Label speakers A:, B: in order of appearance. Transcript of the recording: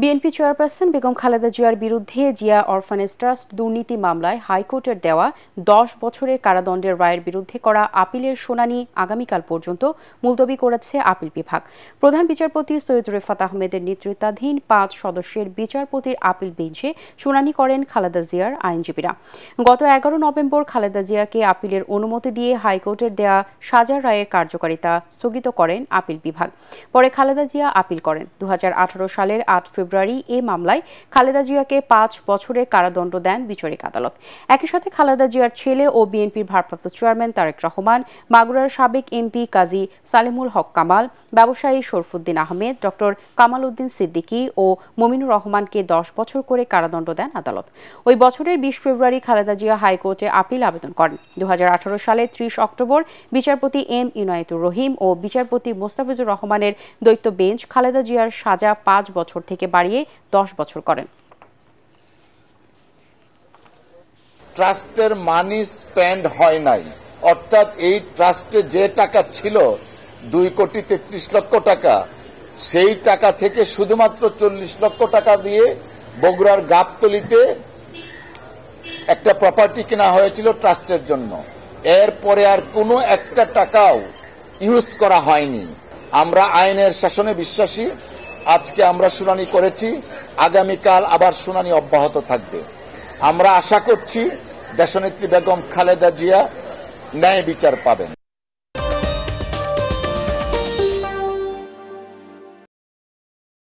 A: BNP chairperson Begum Khaleda জিয়ার বিরুদ্ধে Zia orphanage trust দুর্নীতি মামলায় হাইকোর্টের দেওয়া 10 বছরের কারাদণ্ডের রায়ের বিরুদ্ধে করা আপিলের শুনানি আগামীকাল পর্যন্ত মুলতবি করেছে আপিল বিভাগ। প্রধান বিচারপতি সৈয়দ রেফাত আহমেদের নেতৃত্বাধীন 5 সদস্যের বিচারপতির আপিল বেঞ্চে শুনানি করেন খালেদা জিয়ার আইনজীবীরা। গত 11 নভেম্বর খালেদা জিয়াকে আপিলের অনুমতি দিয়ে হাইকোর্টের দেয়া সাজার রায়ের কার্যকারিতা স্থগিত করেন আপিল বিভাগ। পরে খালেদা জিয়া আপিল করেন। 2018 সালের 8 ফেব্রুয়ারি এই মামলায় খালেদা জিয়াকে 5 বছরের কারাদণ্ড দেন বিচারিক আদালত। একই সাথে খালেদা জিয়ার ছেলে ও বিএনপির ভারপ্রাপ্ত চেয়ারম্যান তারেক রহমান, মাগুরার সাবেক এমপি কাজী সালেমুল হক কামাল, ব্যবসায়ী শরফুদ্দিন আহমেদ, ডক্টর কামাল উদ্দিন সিদ্দিকী ও মমিনুর রহমানকে 10 বছর করে কারাদণ্ড দেন আদালত। ওই বছরের 20 ফেব্রুয়ারি খালেদা জিয়া হাইকোর্টে আপিল আবেদন করেন। 2018 সালের 30 অক্টোবর বিচারপতি এম ইনায়েতুর রহিম ও বিচারপতি মোস্তাফিজুর রহমানের দ্বৈত বেঞ্চ খালেদা জিয়ার সাজা 5 বছর থেকে বাড়িয়ে 10 বছর করেন।
B: ট্রাস্টের মানি স্পেন্ড হয় নাই, অর্থাৎ এই ট্রাস্টে যে টাকা ছিল 2,33 লক্ষ টাকা, সেই টাকা থেকে শুধুমাত্র 40 লক্ষ টাকা দিয়ে বগুড়ার গাবতলীতে একটা প্রপার্টি কেনা হয়েছিল ট্রাস্টের জন্য। এরপরে আর কোনো একটা টাকাও ইউজ করা হয়নি। আমরা আইনের শাসনে বিশ্বাসী। আজকে আমরা শুনানি করেছি, আগামীকাল আবার শুনানি অব্যাহত থাকবে। আমরা আশা করছি দেশনেত্রী বেগম খালেদা জিয়া ন্যায় বিচার পাবেন।